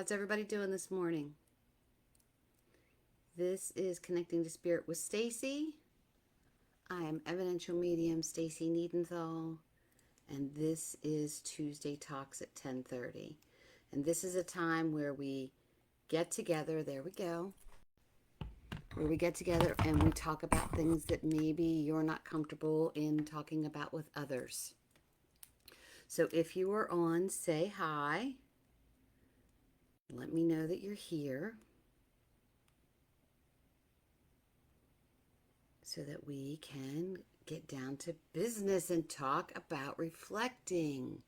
How's everybody doing this morning? This is Connecting to Spirit with Stacy. I am Evidential Medium Stacy Niedenthal, and this is Tuesday Talks at 10:30. And this is a time where we get together, there we go, where we get together and we talk about things that maybe you're not comfortable in talking about with others. So if you are on, say hi. Let me know that you're here so that we can get down to business and talk about reflecting.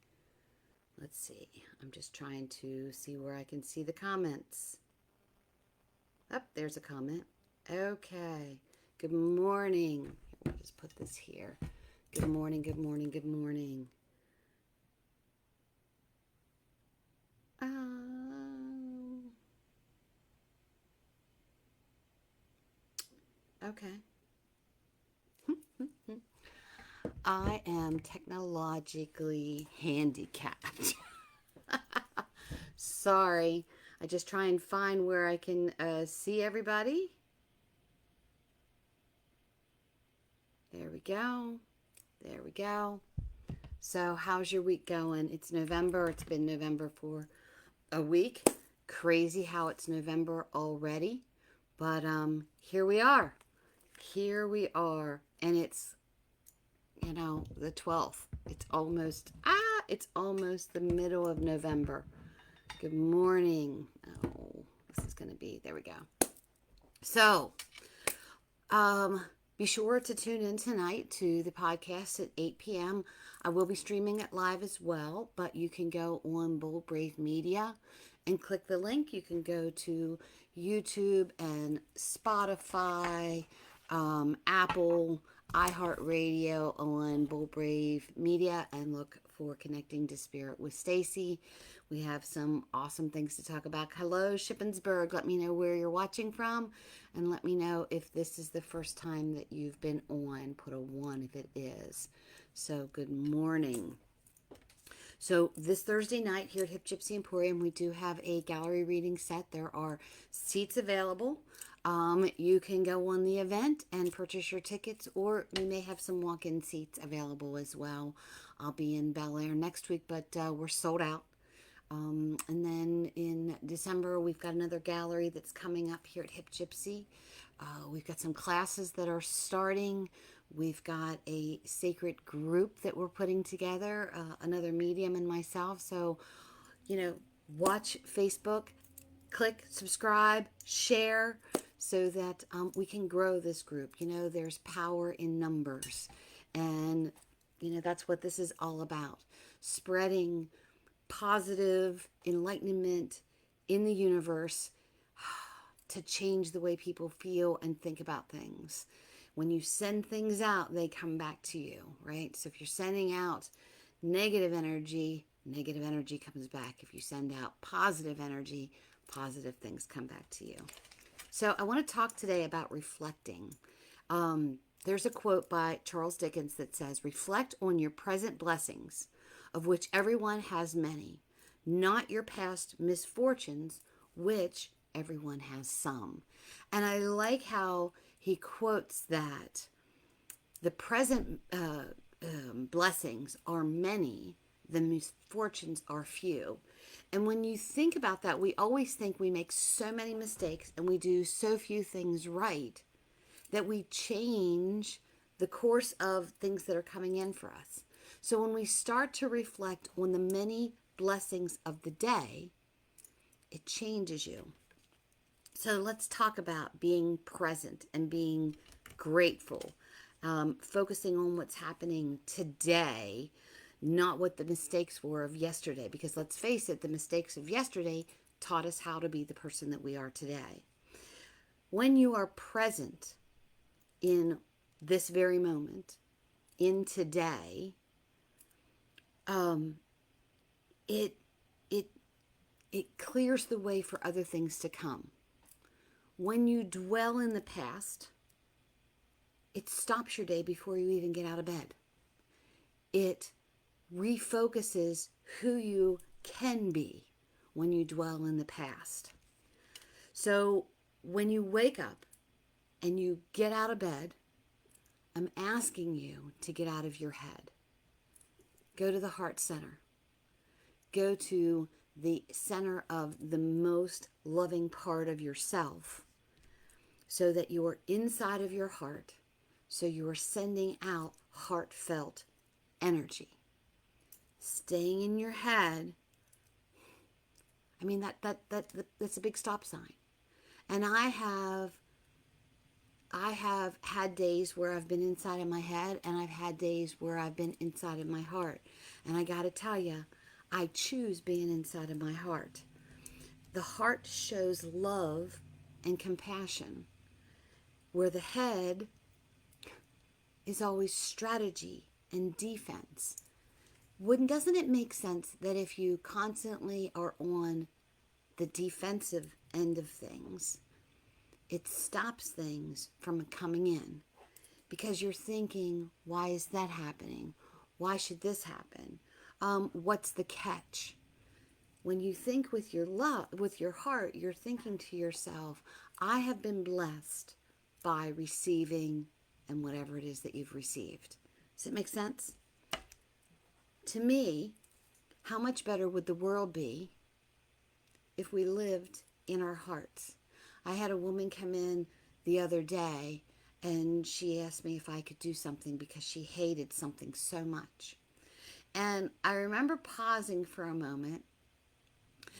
Let's see. I'm just trying to see where I can see the comments. Oh, there's a comment. Okay. Good morning. Let me just put this here. Good morning, good morning, good morning. Okay. I am technologically handicapped. Sorry. I just try and find where I can see everybody. There we go. There we go. So how's your week going? It's November. It's been November for a week. Crazy how it's November already. But here we are. Here we are. And it's, the 12th. It's almost the middle of November. Good morning. Oh, this is going to be, there we go. So, be sure to tune in tonight to the podcast at 8 p.m. I will be streaming it live as well, but you can go on Bold Brave Media and click the link. You can go to YouTube and Spotify, Apple, iHeartRadio on Bold Brave Media and look for Connecting to Spirit with Stacy. We have some awesome things to talk about. Hello, Shippensburg. Let me know where you're watching from and let me know if this is the first time that you've been on. Put a 1 if it is. So good morning. So this Thursday night here at Hip Gypsy Emporium, we do have a gallery reading set. There are seats available. You can go on the event and purchase your tickets, or we may have some walk-in seats available as well. I'll be in Bel Air next week, but we're sold out. And then in December, we've got another gallery that's coming up here at Hip Gypsy. We've got some classes that are starting. We've got a sacred group that we're putting together, another medium and myself. So, watch Facebook, click, subscribe, share so that we can grow this group. There's power in numbers. And, that's what this is all about. Spreading positive enlightenment in the universe to change the way people feel and think about things. When you send things out, they come back to you, right? So if you're sending out negative energy comes back. If you send out positive energy, positive things come back to you. So I want to talk today about reflecting. There's a quote by Charles Dickens that says, "Reflect on your present blessings, of which everyone has many, not your past misfortunes, which everyone has some." And I like how he quotes that the present blessings are many, the misfortunes are few. And when you think about that, we always think we make so many mistakes and we do so few things right that we change the course of things that are coming in for us. So when we start to reflect on the many blessings of the day, it changes you. So let's talk about being present and being grateful, focusing on what's happening today, not what the mistakes were of yesterday. Because let's face it, the mistakes of yesterday taught us how to be the person that we are today. When you are present in this very moment, in today, it clears the way for other things to come. When you dwell in the past, it stops your day before you even get out of bed. It refocuses who you can be when you dwell in the past. So when you wake up and you get out of bed, I'm asking you to get out of your head. Go to the heart center. Go to the center of the most loving part of yourself so that you are inside of your heart. So you are sending out heartfelt energy. Staying in your head, I mean, that's a big stop sign. And I have had days where I've been inside of my head, and I've had days where I've been inside of my heart. And I got to tell you, I choose being inside of my heart. The heart shows love and compassion, where the head is always strategy and defense. Doesn't it make sense that if you constantly are on the defensive end of things, it stops things from coming in? Because you're thinking, why is that happening? Why should this happen? What's the catch? When you think with your heart, you're thinking to yourself, I have been blessed by receiving and whatever it is that you've received. Does it make sense? To me, how much better would the world be if we lived in our hearts? I had a woman come in the other day, and she asked me if I could do something because she hated something so much. And I remember pausing for a moment,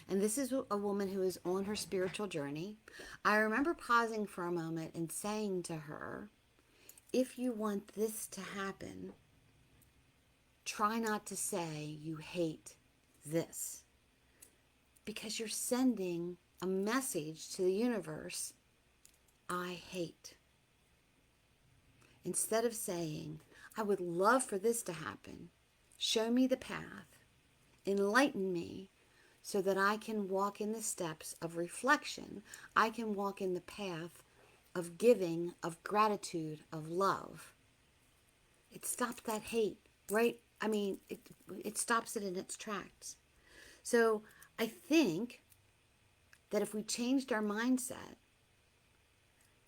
and this is a woman who is on her spiritual journey. I remember pausing for a moment and saying to her, if you want this to happen, try not to say you hate this, because you're sending a message to the universe, I hate. Instead of saying, I would love for this to happen, show me the path, enlighten me so that I can walk in the steps of reflection. I can walk in the path of giving, of gratitude, of love. It stops that hate, right? I mean, it stops it in its tracks. So I think that if we changed our mindset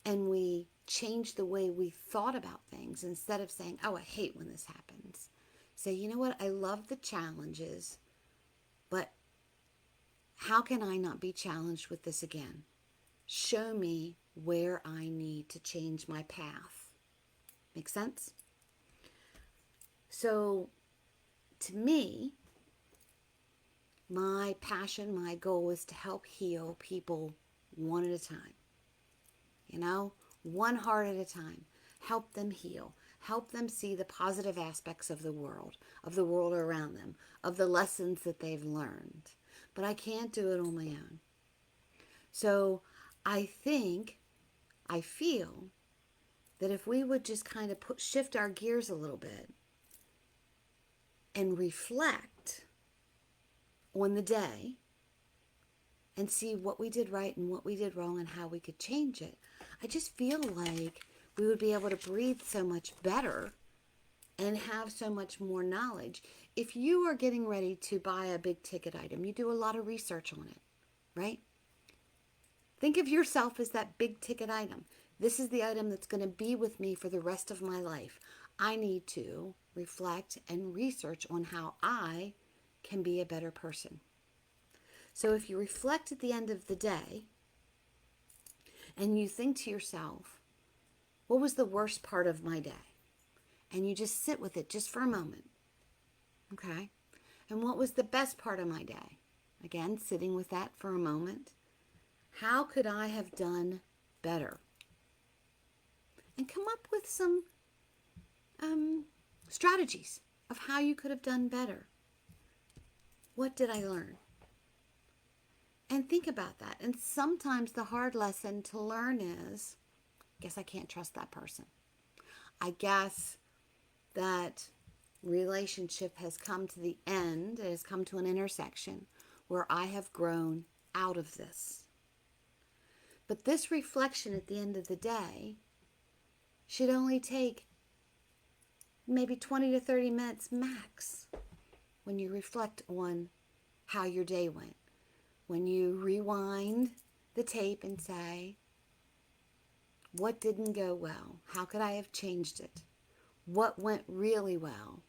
and we changed the way we thought about things, instead of saying, oh, I hate when this happens, say, you know what, I love the challenges, but how can I not be challenged with this again? Show me where I need to change my path. Make sense? So to me, my passion, my goal is to help heal people one at a time. You know, one heart at a time. Help them heal. Help them see the positive aspects of the world around them, of the lessons that they've learned. But I can't do it on my own. So I feel that if we would just kind of shift our gears a little bit and reflect on the day and see what we did right and what we did wrong and how we could change it, I just feel like we would be able to breathe so much better and have so much more knowledge. If you are getting ready to buy a big ticket item, you do a lot of research on it, right? Think of yourself as that big ticket item. This is the item that's going to be with me for the rest of my life. I need to reflect and research on how I can be a better person. So if you reflect at the end of the day and you think to yourself, what was the worst part of my day? And you just sit with it just for a moment. Okay? And what was the best part of my day? Again, sitting with that for a moment. How could I have done better? And come up with some strategies of how you could have done better. What did I learn? And think about that. And sometimes the hard lesson to learn is, I guess I can't trust that person. I guess that relationship has come to the end. It has come to an intersection where I have grown out of this. But this reflection at the end of the day should only take maybe 20 to 30 minutes max when you reflect on how your day went. when you rewind the tape and say, what didn't go well? How could I have changed it? What went really well?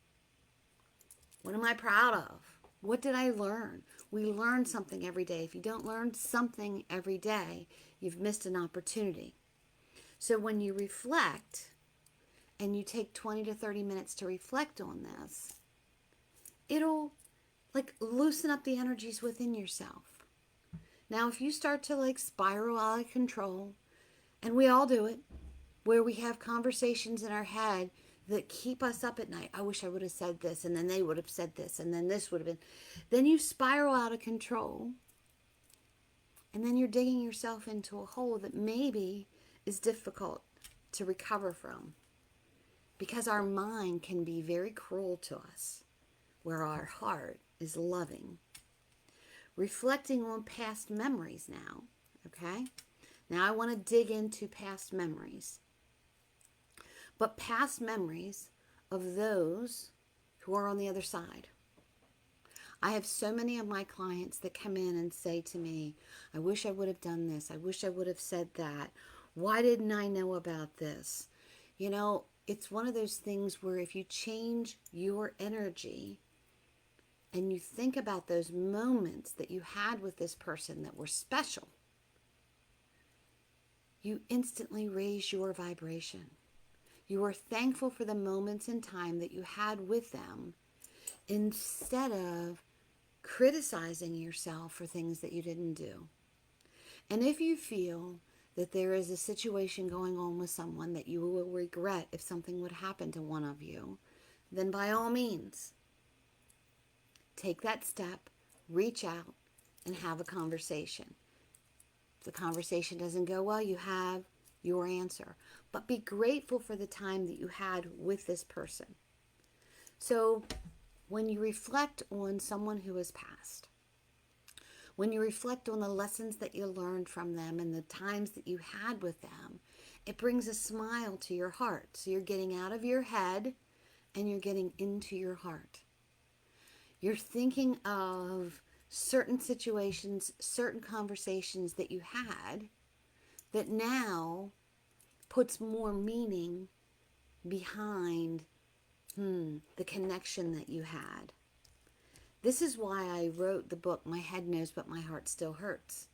What am I proud of? What did I learn? We learn something every day. If you don't learn something every day, you've missed an opportunity. So when you reflect, and you take 20 to 30 minutes to reflect on this, it'll like loosen up the energies within yourself. Now, if you start to like spiral out of control, and we all do it, where we have conversations in our head that keep us up at night. I wish I would have said this, and then they would have said this, and then this would have been. Then you spiral out of control, and then you're digging yourself into a hole that maybe is difficult to recover from. Because our mind can be very cruel to us, where our heart is loving. Reflecting on past memories now, okay? Now I want to dig into past memories. But past memories of those who are on the other side. I have so many of my clients that come in and say to me, I wish I would have done this. I wish I would have said that. Why didn't I know about this? You know, it's one of those things where if you change your energy and you think about those moments that you had with this person that were special, you instantly raise your vibration. You are thankful for the moments in time that you had with them instead of criticizing yourself for things that you didn't do. And if you feel that there is a situation going on with someone that you will regret if something would happen to one of you, then by all means, take that step, reach out, and have a conversation. If the conversation doesn't go well, you have your answer. But be grateful for the time that you had with this person. So when you reflect on someone who has passed, when you reflect on the lessons that you learned from them and the times that you had with them, it brings a smile to your heart. So you're getting out of your head and you're getting into your heart. You're thinking of certain situations, certain conversations that you had that now puts more meaning behind the connection that you had. This is why I wrote the book, My Head Knows But My Heart Still Hurts.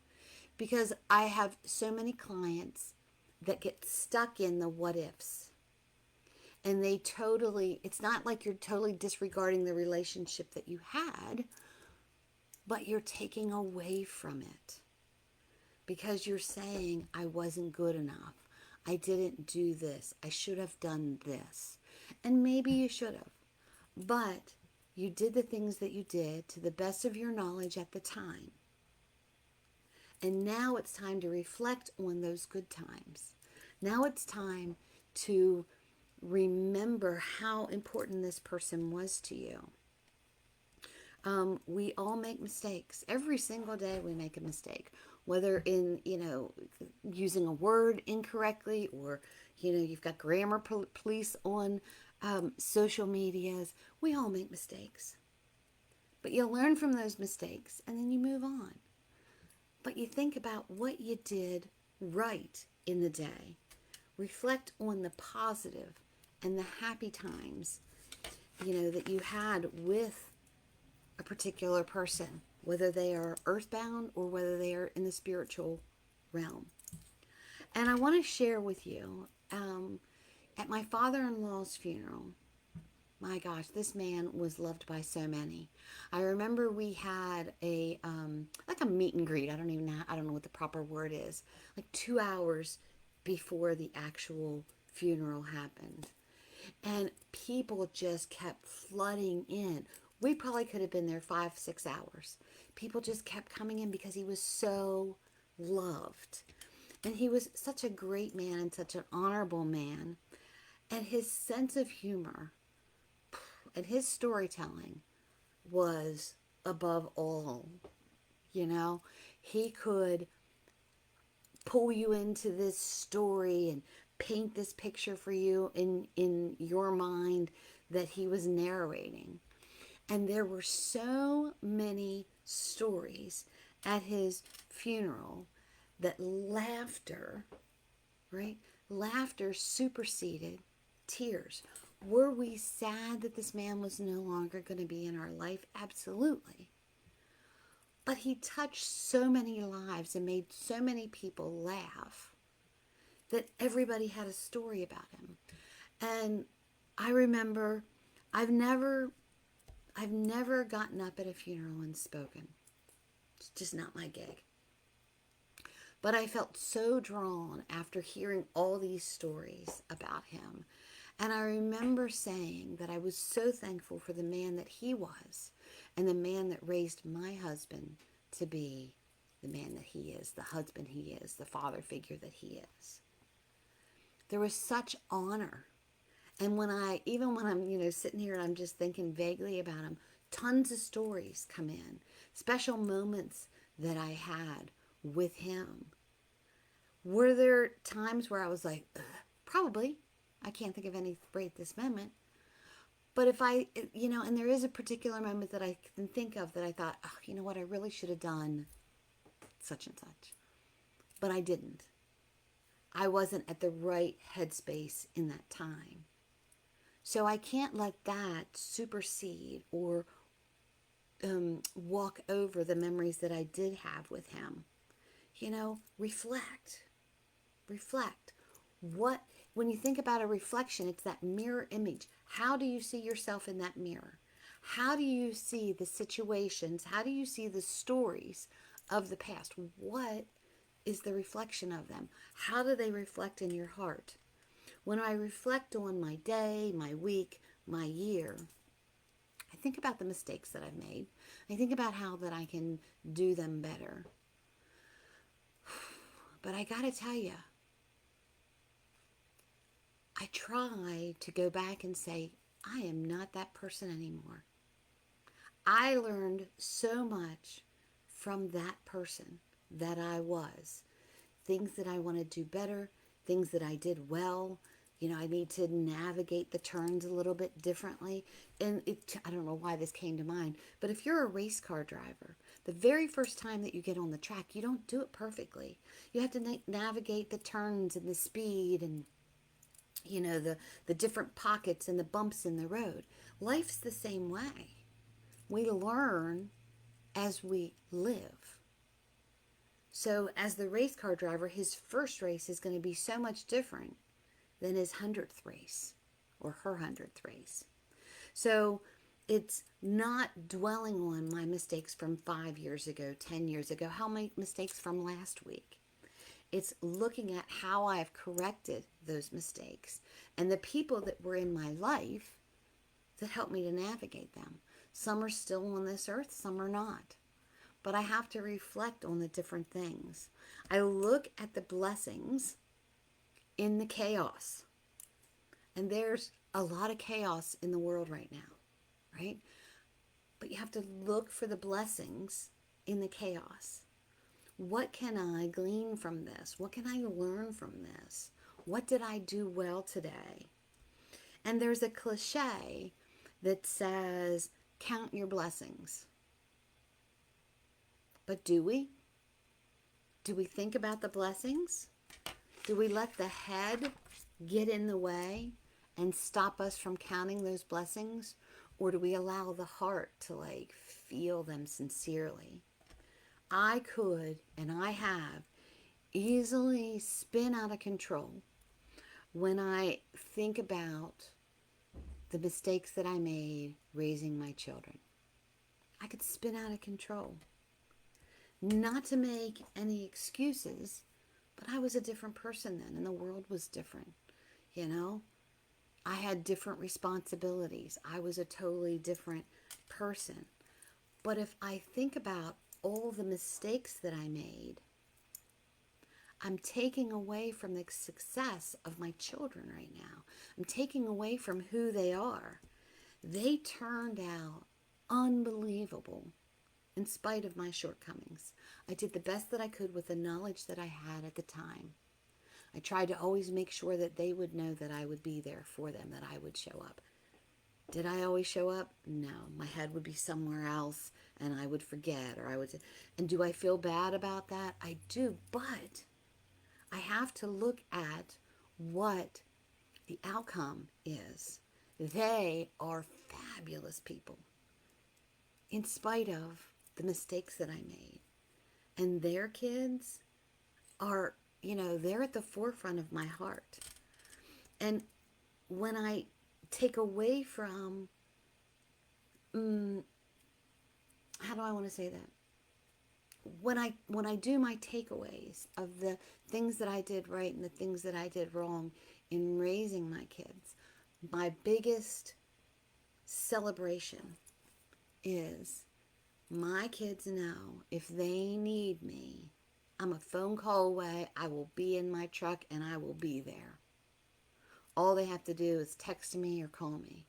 Because I have so many clients that get stuck in the what ifs. And it's not like you're totally disregarding the relationship that you had, but you're taking away from it. Because you're saying, I wasn't good enough. I didn't do this. I should have done this. And maybe you should have. But you did the things that you did to the best of your knowledge at the time. And now it's time to reflect on those good times. Now it's time to remember how important this person was to you. We all make mistakes. Every single day we make a mistake. Whether in, using a word incorrectly or, you've got grammar police on social medias. We all make mistakes. But you learn from those mistakes and then you move on. But you think about what you did right in the day. Reflect on the positive and the happy times, that you had with a particular person, whether they are earthbound or whether they are in the spiritual realm. And I want to share with you, at my father-in-law's funeral, my gosh, this man was loved by so many. I remember we had a meet and greet. I don't know what the proper word is. Like 2 hours before the actual funeral happened. And people just kept flooding in. We probably could have been there 5-6 hours. People just kept coming in because he was so loved. And he was such a great man and such an honorable man. And his sense of humor and his storytelling was above all. He could pull you into this story and paint this picture for you in your mind that he was narrating. And there were so many stories at his funeral that laughter, right? Laughter superseded tears. Were we sad that this man was no longer going to be in our life? Absolutely. But he touched so many lives and made so many people laugh that everybody had a story about him. And I remember I've never gotten up at a funeral and spoken. It's just not my gig. But I felt so drawn after hearing all these stories about him. And I remember saying that I was so thankful for the man that he was and the man that raised my husband to be the man that he is, the husband he is, the father figure that he is. There was such honor. And even when I'm, sitting here and I'm just thinking vaguely about him, tons of stories come in, special moments that I had with him. Were there times where I was like, ugh, probably. I can't think of any right at this moment. But if and there is a particular moment that I can think of that I thought, oh, you know what, I really should have done such and such. But I didn't. I wasn't at the right headspace in that time. So I can't let that supersede or walk over the memories that I did have with him. Reflect. When you think about a reflection, it's that mirror image. How do you see yourself in that mirror? How do you see the situations? How do you see the stories of the past? What is the reflection of them? How do they reflect in your heart? When I reflect on my day, my week, my year, I think about the mistakes that I've made. I think about how that I can do them better. But I gotta tell you, I try to go back and say, I am not that person anymore. I learned so much from that person that I was. Things that I want to do better, things that I did well. I need to navigate the turns a little bit differently. And I don't know why this came to mind, but if you're a race car driver, the very first time that you get on the track, you don't do it perfectly. You have to navigate the turns and the speed and the different pockets and the bumps in the road. Life's the same way. We learn as we live. So as the race car driver, his first race is going to be so much different than his 100th race or her 100th race. So it's not dwelling on my mistakes from 5 years ago, 10 years ago, how many mistakes from last week. It's looking at how I've corrected those mistakes and the people that were in my life that helped me to navigate them. Some are still on this earth, some are not. But I have to reflect on the different things. I look at the blessings in the chaos. And there's a lot of chaos in the world right now, right? But you have to look for the blessings in the chaos. What can I glean from this? What can I learn from this? What did I do well today? And there's a cliche that says, count your blessings. But do we? Do we think about the blessings? Do we let the head get in the way and stop us from counting those blessings? Or do we allow the heart to feel them sincerely? I could, and I have, easily spin out of control when I think about the mistakes that I made raising my children. I could spin out of control. Not to make any excuses, but I was a different person then, and the world was different, I had different responsibilities. I was a totally different person. But if I think about all the mistakes that I made, I'm taking away from the success of my children right now. I'm taking away from who they are. They turned out unbelievable in spite of my shortcomings. I did the best that I could with the knowledge that I had at the time. I tried to always make sure that they would know that I would be there for them, that I would show up. Did I always show up? No. My head would be somewhere else and I would forget, or I would. And do I feel bad about that? I do. But I have to look at what the outcome is. They are fabulous people in spite of the mistakes that I made. And their kids are, they're at the forefront of my heart. And when I take away from, how do I want to say that? When I do my takeaways of the things that I did right and the things that I did wrong in raising my kids, my biggest celebration is my kids know if they need me, I'm a phone call away, I will be in my truck and I will be there. All they have to do is text me or call me.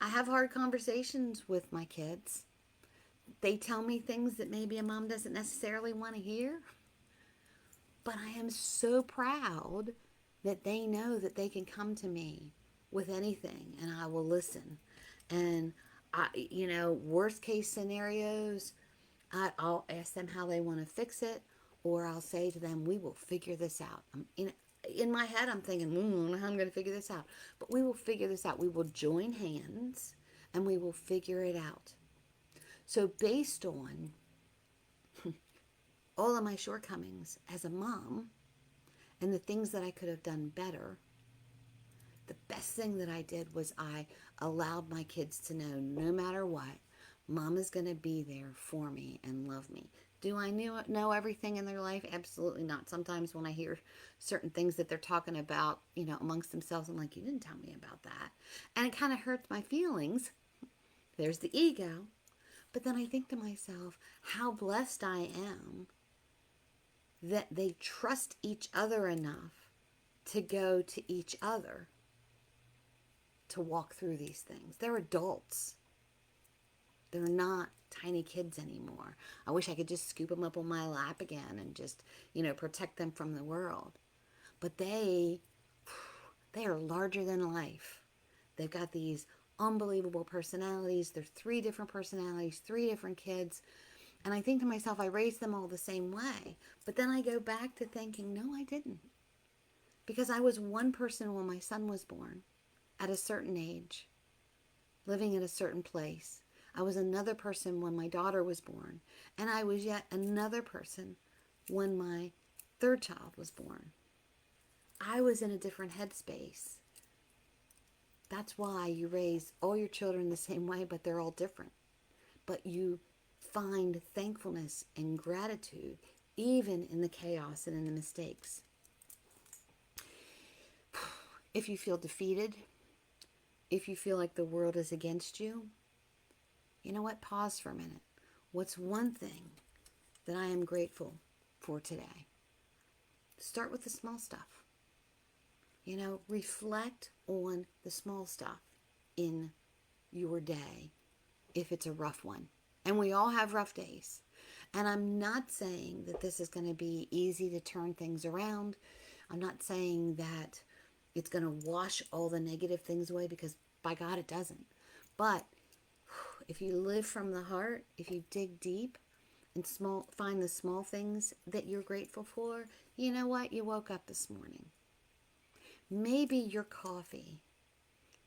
I have hard conversations with my kids. They tell me things that maybe a mom doesn't necessarily want to hear. But I am so proud that they know that they can come to me with anything and I will listen. And worst case scenarios, I'll ask them how they want to fix it, or I'll say to them, we will figure this out. In my head, I'm thinking, I don't know how I'm going to figure this out. But we will figure this out. We will join hands and we will figure it out. So based on all of my shortcomings as a mom and the things that I could have done better, the best thing that I did was I allowed my kids to know no matter what, Mom is going to be there for me and love me. Do I know everything in their life? Absolutely not. Sometimes when I hear certain things that they're talking about, amongst themselves, I'm like, you didn't tell me about that. And it kind of hurts my feelings. There's the ego. But then I think to myself, how blessed I am that they trust each other enough to go to each other to walk through these things. They're adults. They're not tiny kids anymore. I wish I could just scoop them up on my lap again and just, protect them from the world. But they are larger than life. They've got these unbelievable personalities. They're 3 different personalities, 3 different kids. And I think to myself, I raised them all the same way. But then I go back to thinking, no, I didn't. Because I was one person when my son was born, at a certain age, living in a certain place. I was another person when my daughter was born. And I was yet another person when my 3rd child was born. I was in a different headspace. That's why you raise all your children the same way, but they're all different. But you find thankfulness and gratitude even in the chaos and in the mistakes. If you feel defeated, if you feel like the world is against you, you know what? Pause for a minute. What's one thing that I am grateful for today? Start with the small stuff. Reflect on the small stuff in your day if it's a rough one. And we all have rough days. And I'm not saying that this is going to be easy to turn things around. I'm not saying that it's going to wash all the negative things away, because by God, it doesn't. But if you live from the heart, if you dig deep and find the small things that you're grateful for, you know what? You woke up this morning. Maybe your coffee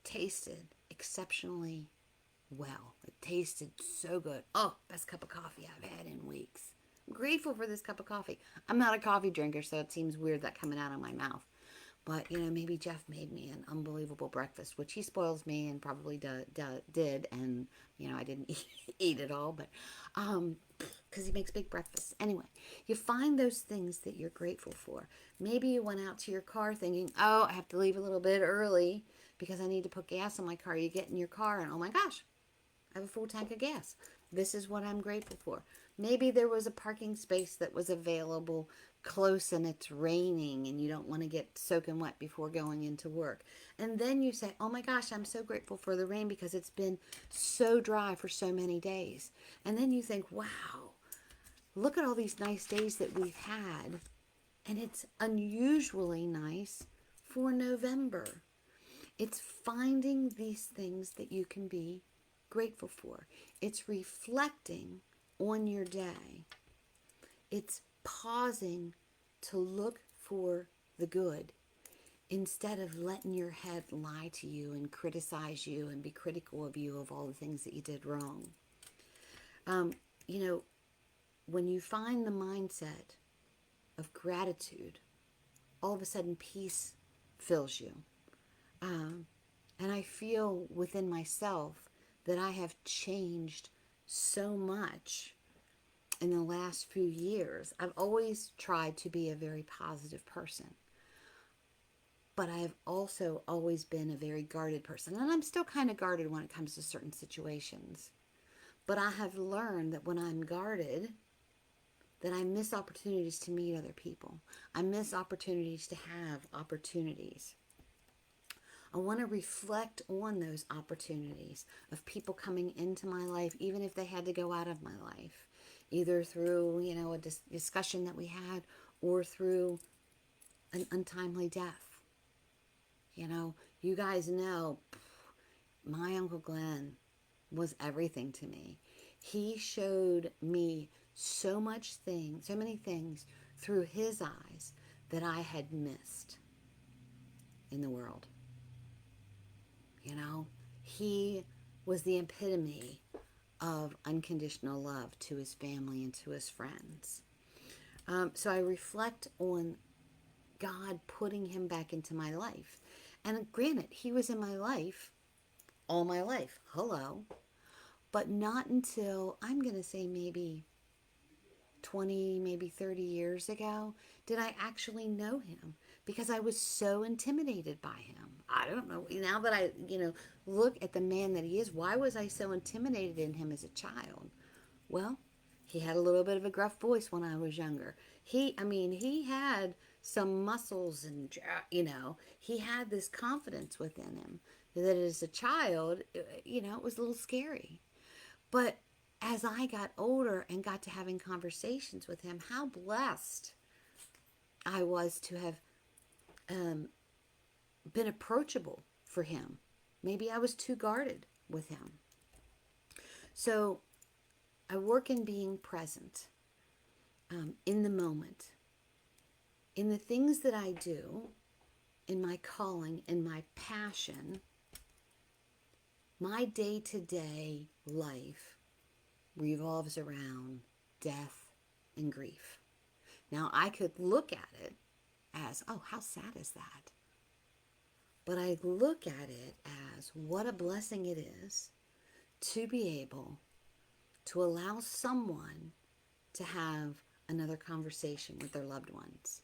tasted exceptionally well. It tasted so good. Oh, best cup of coffee I've had in weeks. I'm grateful for this cup of coffee. I'm not a coffee drinker, so it seems weird that coming out of my mouth. But, maybe Jeff made me an unbelievable breakfast, which he spoils me and probably did. And, I didn't eat it all, but because he makes big breakfasts. Anyway, you find those things that you're grateful for. Maybe you went out to your car thinking, oh, I have to leave a little bit early because I need to put gas in my car. You get in your car and, oh my gosh, I have a full tank of gas. This is what I'm grateful for. Maybe there was a parking space that was available close and it's raining and you don't want to get soaking wet before going into work. And then you say, oh my gosh, I'm so grateful for the rain because it's been so dry for so many days. And then you think, wow, look at all these nice days that we've had. And it's unusually nice for November. It's finding these things that you can be grateful for. It's reflecting on your day. It's pausing to look for the good instead of letting your head lie to you and criticize you and be critical of you of all the things that you did wrong. Um, you know, when you find the mindset of gratitude, all of a sudden peace fills you. And I feel within myself that I have changed so much in the last few years. I've always tried to be a very positive person, but I have also always been a very guarded person. And I'm still kind of guarded when it comes to certain situations. But I have learned that when I'm guarded, that I miss opportunities to meet other people. I miss opportunities to have opportunities. I want to reflect on those opportunities of people coming into my life, even if they had to go out of my life, either through, a discussion that we had or through an untimely death. You guys know my Uncle Glenn was everything to me. He showed me so many things through his eyes that I had missed in the world. He was the epitome of unconditional love to his family and to his friends. So I reflect on God putting him back into my life. And granted, he was in my life all my life. Hello. But not until, I'm going to say maybe 20, maybe 30 years ago, did I actually know him, because I was so intimidated by him. I don't know. Now that I, look at the man that he is, why was I so intimidated in him as a child? Well, he had a little bit of a gruff voice when I was younger. He had some muscles and, he had this confidence within him that as a child, it was a little scary. But as I got older and got to having conversations with him, how blessed I was to have been approachable for him. Maybe I was too guarded with him. So I work in being present, in the moment, in the things that I do, in my calling, in my passion. My day-to-day life revolves around death and grief. Now, I could look at it as, oh, how sad is that? But I look at it as what a blessing it is to be able to allow someone to have another conversation with their loved ones,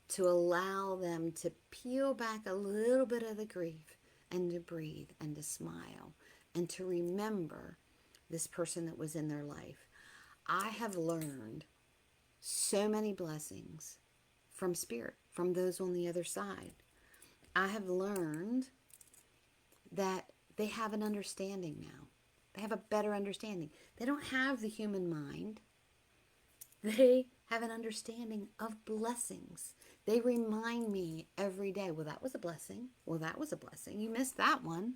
to allow them to peel back a little bit of the grief and to breathe and to smile and to remember this person that was in their life. I have learned so many blessings from Spirit, from those on the other side. I have learned that they have an understanding now. They have a better understanding. They don't have the human mind. They have an understanding of blessings. They remind me every day, well, that was a blessing. Well, that was a blessing. You missed that one.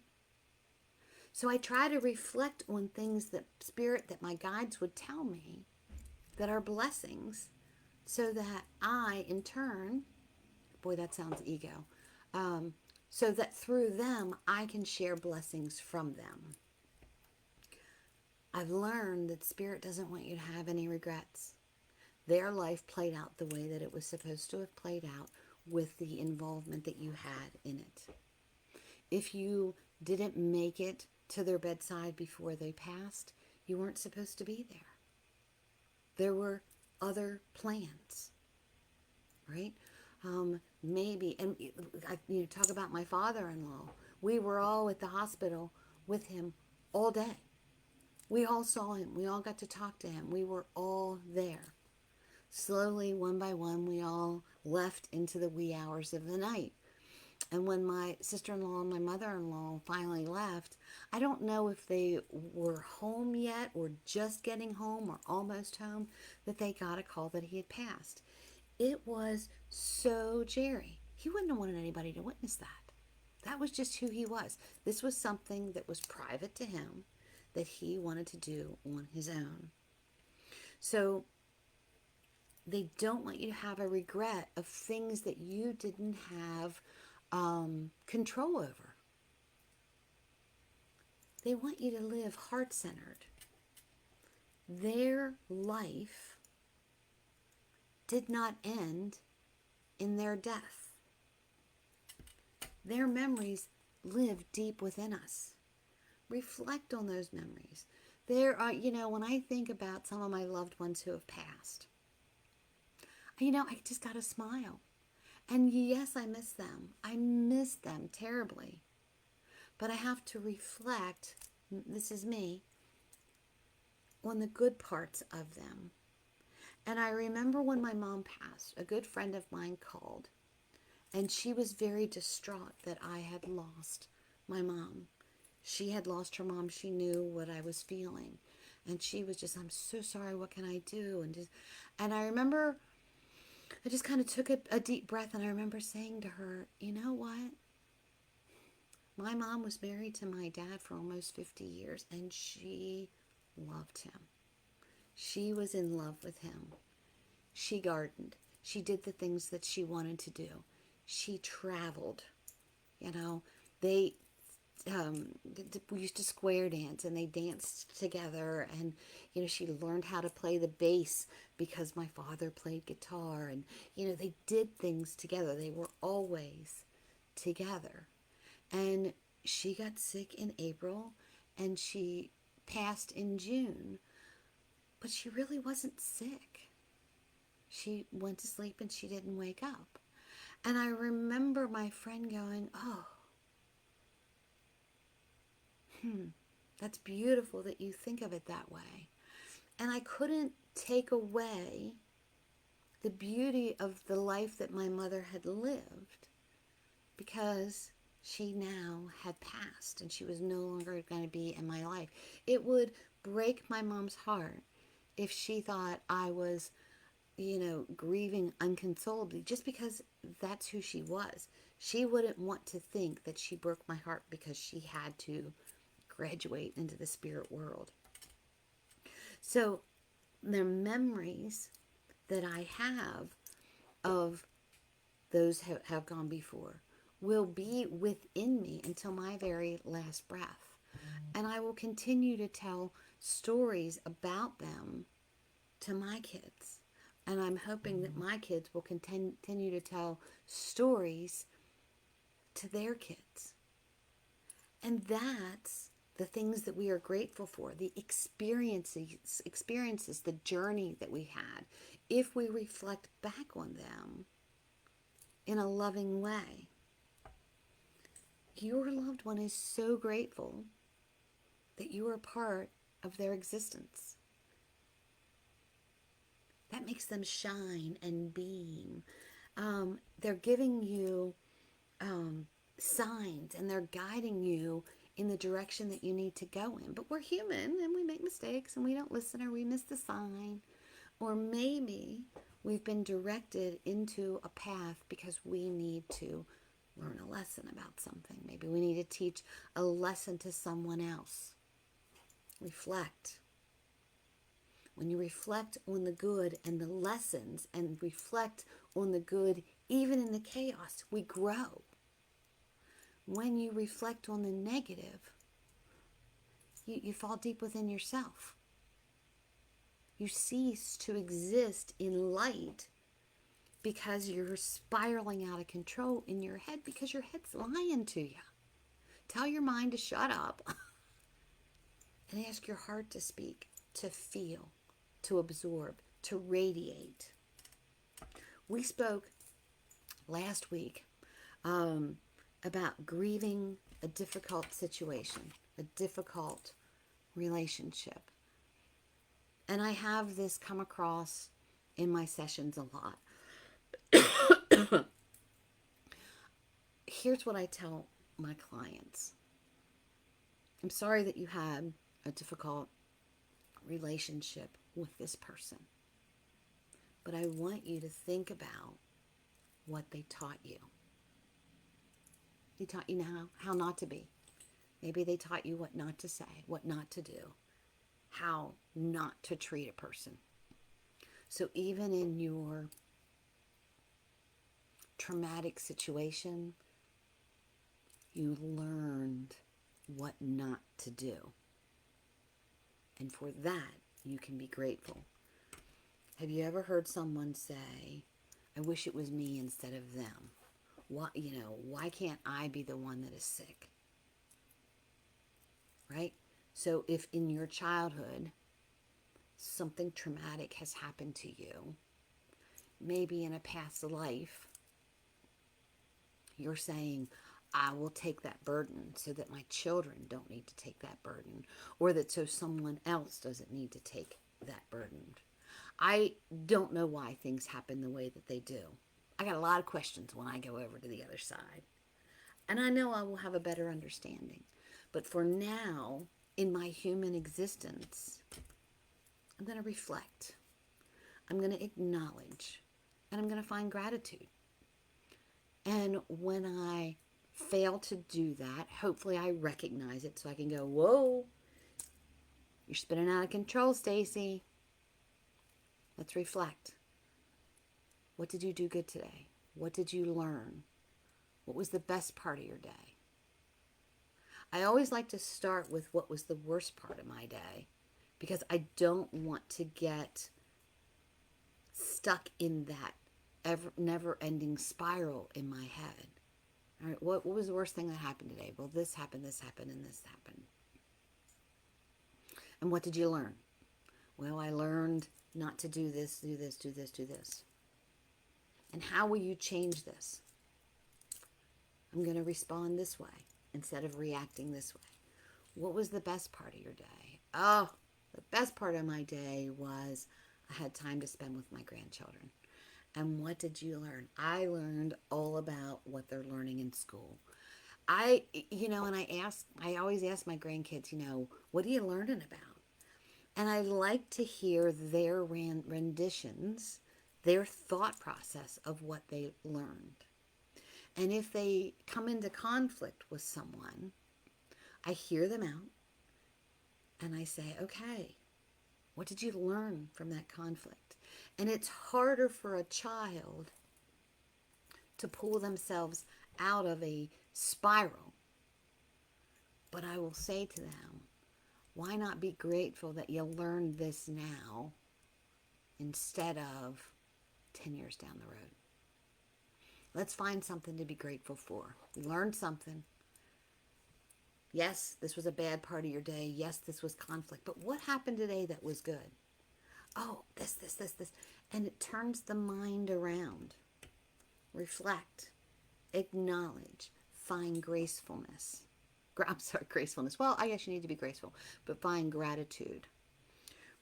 So I try to reflect on things that Spirit, that my guides would tell me that are blessings, so that I, in turn, boy, that sounds ego, so that through them, I can share blessings from them. I've learned that Spirit doesn't want you to have any regrets. Their life played out the way that it was supposed to have played out, with the involvement that you had in it. If you didn't make it to their bedside before they passed, you weren't supposed to be there. There were other plans, right? Maybe, and talk about my father-in-law. We were all at the hospital with him all day. We all saw him. We all got to talk to him. We were all there. Slowly, one by one, we all left into the wee hours of the night. And when my sister-in-law and my mother-in-law finally left, I don't know if they were home yet or just getting home or almost home, that they got a call that he had passed. It was so Jerry. He wouldn't have wanted anybody to witness that. That was just who he was. This was something that was private to him that he wanted to do on his own. So they don't want you to have a regret of things that you didn't have control over. They want you to live heart-centered. Their life did not end in their death. Their memories live deep within us. Reflect on those memories. There are, when I think about some of my loved ones who have passed, I just got to smile. And yes, I miss them. I miss them terribly. But I have to reflect, this is me, on the good parts of them. And I remember when my mom passed, a good friend of mine called, and she was very distraught that I had lost my mom. She had lost her mom. She knew what I was feeling. And she was just, I'm so sorry, what can I do? And I remember, I just kind of took a deep breath, and I remember saying to her, you know what? My mom was married to my dad for almost 50 years, and she loved him. She was in love with him. She gardened. She did the things that she wanted to do. She traveled. They we used to square dance, and they danced together, and she learned how to play the bass because my father played guitar, and they did things together. They were always together. And she got sick in April, and she passed in June, but she really wasn't sick. She went to sleep and she didn't wake up. And I remember my friend going, oh, that's beautiful that you think of it that way. And I couldn't take away the beauty of the life that my mother had lived, because she now had passed and she was no longer going to be in my life. It would break my mom's heart if she thought I was, grieving unconsolably, just because that's who she was. She wouldn't want to think that she broke my heart because she had to graduate into the spirit world. So the memories that I have of those who have gone before will be within me until my very last breath. And I will continue to tell stories about them to my kids. And I'm hoping that my kids will continue to tell stories to their kids. And that's the things that we are grateful for, the experiences, the journey that we had, if we reflect back on them in a loving way. Your loved one is so grateful that you are part of their existence. That makes them shine and beam. They're giving you signs, and they're guiding you in the direction that you need to go in. But we're human, and we make mistakes, and we don't listen, or we miss the sign. Or maybe we've been directed into a path because we need to learn a lesson about something. Maybe we need to teach a lesson to someone else. Reflect. When you reflect on the good and the lessons, and reflect on the good even in the chaos, we grow. When you reflect on the negative, you fall deep within yourself. You cease to exist in light because you're spiraling out of control in your head, because your head's lying to you. Tell your mind to shut up and ask your heart to speak, to feel, to absorb, to radiate. We spoke last week about grieving a difficult situation, a difficult relationship. And I have this come across in my sessions a lot. Here's what I tell my clients. I'm sorry that you had a difficult relationship with this person, but I want you to think about what they taught you. They taught you how not to be. Maybe they taught you what not to say, what not to do, how not to treat a person. So even in your traumatic situation, you learned what not to do. And for that, you can be grateful. Have you ever heard someone say, I wish it was me instead of them? Why can't I be the one that is sick? Right? So if in your childhood, something traumatic has happened to you, maybe in a past life, you're saying, I will take that burden so that my children don't need to take that burden, or that so someone else doesn't need to take that burden. I don't know why things happen the way that they do. I got a lot of questions when I go over to the other side. And I know I will have a better understanding. But for now, in my human existence, I'm going to reflect. I'm going to acknowledge. And I'm going to find gratitude. And when I fail to do that, hopefully I recognize it so I can go, whoa, you're spinning out of control, Stacy. Let's reflect. What did you do good today? What did you learn? What was the best part of your day? I always like to start with what was the worst part of my day, because I don't want to get stuck in that never-ending spiral in my head. All right, what was the worst thing that happened today? Well, this happened, and this happened. And what did you learn? Well, I learned not to do this, do this, do this, do this. And how will you change this? I'm going to respond this way instead of reacting this way. What was the best part of your day? Oh, the best part of my day was I had time to spend with my grandchildren. And what did you learn? I learned all about what they're learning in school. And I always ask my grandkids, what are you learning about? And I like to hear their renditions, their thought process of what they learned. And if they come into conflict with someone, I hear them out and I say, okay, what did you learn from that conflict? And it's harder for a child to pull themselves out of a spiral. But I will say to them, why not be grateful that you learned this now instead of 10 years down the road? Let's find something to be grateful for. We learned something. Yes, this was a bad part of your day. Yes, this was conflict. But what happened today that was good? Oh, this. And it turns the mind around. Reflect. Acknowledge. Find gracefulness. Gracefulness. Well, I guess you need to be graceful. But find gratitude.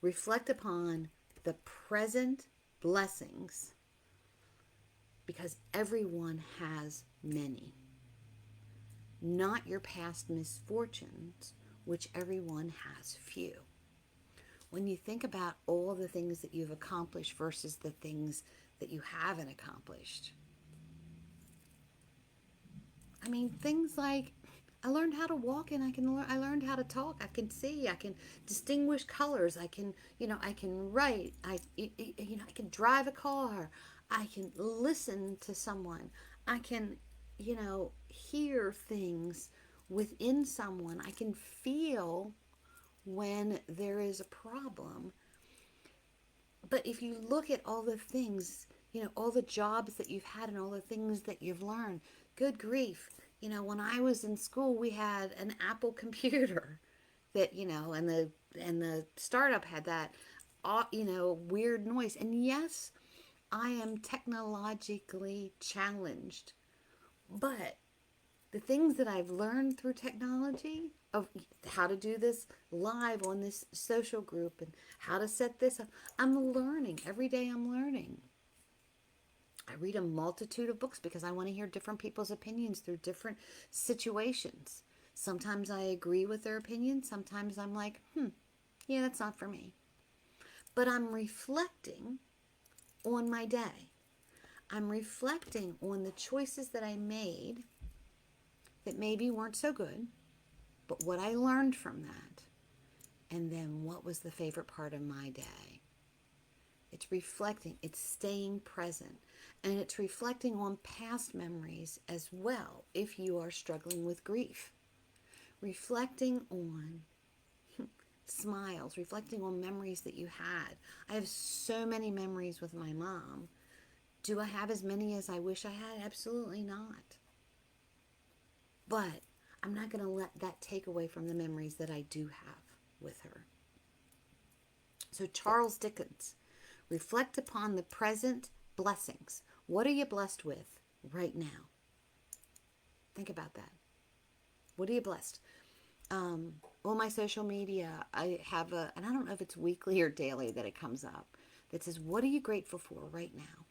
Reflect upon the present blessings, because everyone has many. Not your past misfortunes, which everyone has few. When you think about all the things that you've accomplished versus the things that you haven't accomplished. I mean, things like I learned how to walk and I learned how to talk. I can see, I can distinguish colors. I can write. I can drive a car. I can listen to someone. I can, hear things within someone. I can feel when there is a problem. But if you look at all the things, all the jobs that you've had and all the things that you've learned, good grief. When I was in school, we had an Apple computer that, and the startup had that, weird noise. And yes, I am technologically challenged, but the things that I've learned through technology of how to do this live on this social group and how to set this up, I'm learning. Every day I'm learning. I read a multitude of books because I want to hear different people's opinions through different situations. Sometimes I agree with their opinion. Sometimes I'm like, yeah, that's not for me. But I'm reflecting on my day. I'm reflecting on the choices that I made that maybe weren't so good, but what I learned from that, and then what was the favorite part of my day. It's reflecting, it's staying present, and it's reflecting on past memories as well if you are struggling with grief. Reflecting on smiles, reflecting on memories that you had. I have so many memories with my mom. Do I have as many as I wish I had? Absolutely not. But I'm not going to let that take away from the memories that I do have with her. So Charles Dickens, reflect upon the present blessings. What are you blessed with right now? Think about that. What are you blessed? On my social media, I have and I don't know if it's weekly or daily that it comes up, that says, what are you grateful for right now?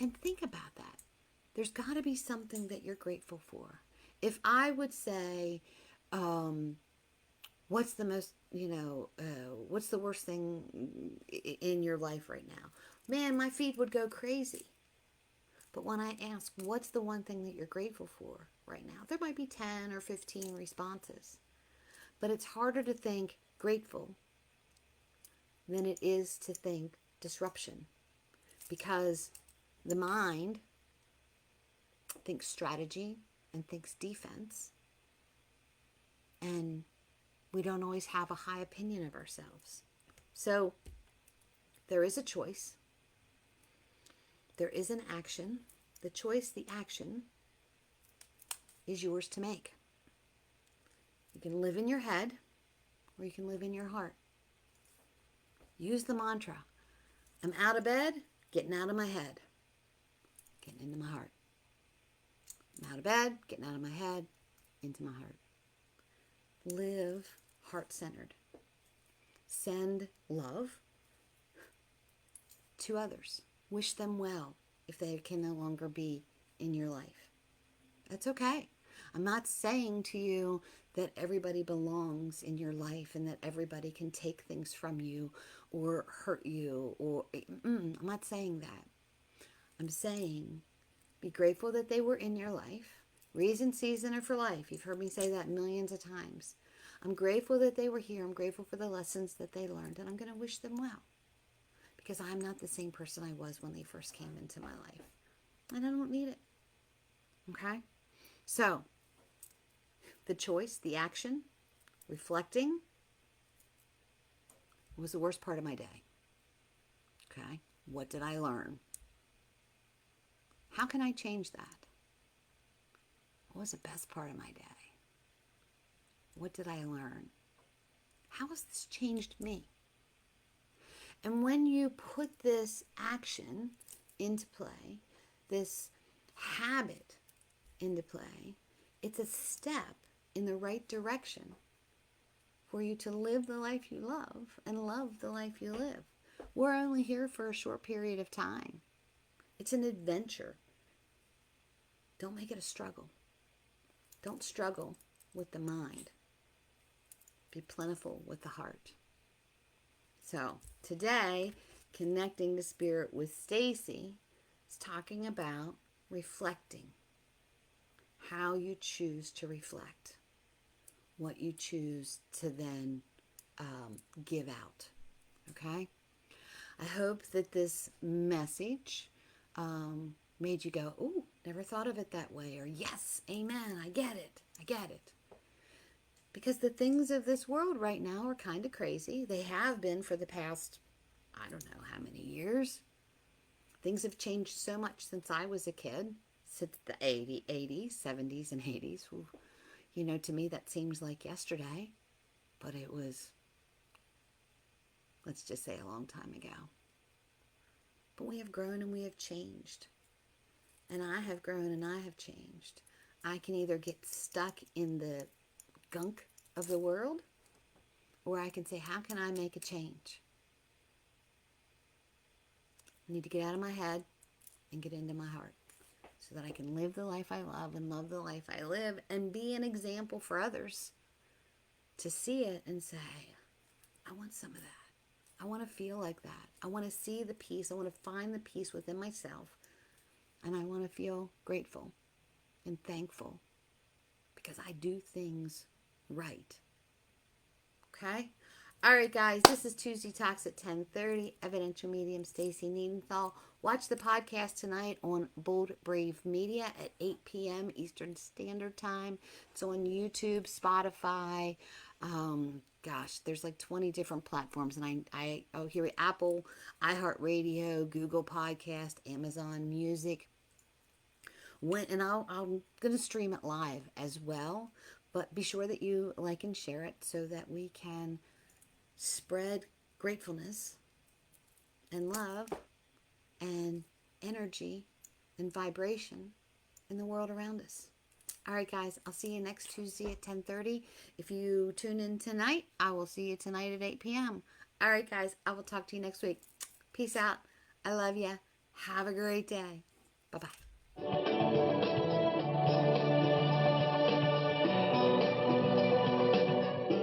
And think about that. There's got to be something that you're grateful for. If I would say, what's the most, what's the worst thing in your life right now? Man, my feet would go crazy. But when I ask, what's the one thing that you're grateful for right now? There might be 10 or 15 responses. But it's harder to think grateful than it is to think disruption. Because the mind thinks strategy and thinks defense. And we don't always have a high opinion of ourselves. So there is a choice. There is an action. The choice, the action, is yours to make. You can live in your head or you can live in your heart. Use the mantra. I'm out of bed, getting out of my head, getting into my heart. I'm out of bed, getting out of my head, into my heart. Live heart-centered. Send love to others. Wish them well if they can no longer be in your life. That's okay. I'm not saying to you that everybody belongs in your life and that everybody can take things from you or hurt you. I'm not saying that. I'm saying be grateful that they were in your life. Reason, season, or for life. You've heard me say that millions of times. I'm grateful that they were here. I'm grateful for the lessons that they learned, and I'm going to wish them well. Because I'm not the same person I was when they first came into my life. And I don't need it. Okay? So, the choice, the action, reflecting was the worst part of my day. Okay? What did I learn? How can I change that? What was the best part of my day? What did I learn? How has this changed me? And when you put this action into play, this habit into play, it's a step in the right direction for you to live the life you love and love the life you live. We're only here for a short period of time. It's an adventure. Don't make it a struggle. Don't struggle with the mind. Be plentiful with the heart. So today, Connecting to Spirit with Stacy is talking about reflecting. How you choose to reflect. What you choose to then give out. Okay? I hope that this message made you go, ooh, never thought of it that way. Or yes, amen, I get it. I get it. Because the things of this world right now are kind of crazy. They have been for the past, I don't know how many years. Things have changed so much since I was a kid, since the 80s, 70s, and 80s. You know, to me that seems like yesterday, but it was, let's just say, a long time ago. But we have grown and we have changed. And I have grown and I have changed. I can either get stuck in the gunk of the world, or I can say, how can I make a change? I need to get out of my head and get into my heart so that I can live the life I love and love the life I live and be an example for others to see it and say, I want some of that. I want to feel like that. I want to see the peace. I want to find the peace within myself, and I want to feel grateful and thankful because I do things right. Okay? All right, guys, this is Tuesday Talks at 10:30. Evidential medium Stacy Needenthal. Watch the podcast tonight on Bold Brave Media at 8 p.m. Eastern Standard Time. It's on YouTube, Spotify. There's like 20 different platforms, and here Apple, iHeartRadio, Google Podcast, Amazon Music. I'm going to stream it live as well. But be sure that you like and share it so that we can spread gratefulness and love and energy and vibration in the world around us. All right, guys, I'll see you next Tuesday at 10:30. If you tune in tonight, I will see you tonight at 8 p.m. All right, guys, I will talk to you next week. Peace out. I love you. Have a great day. Bye-bye.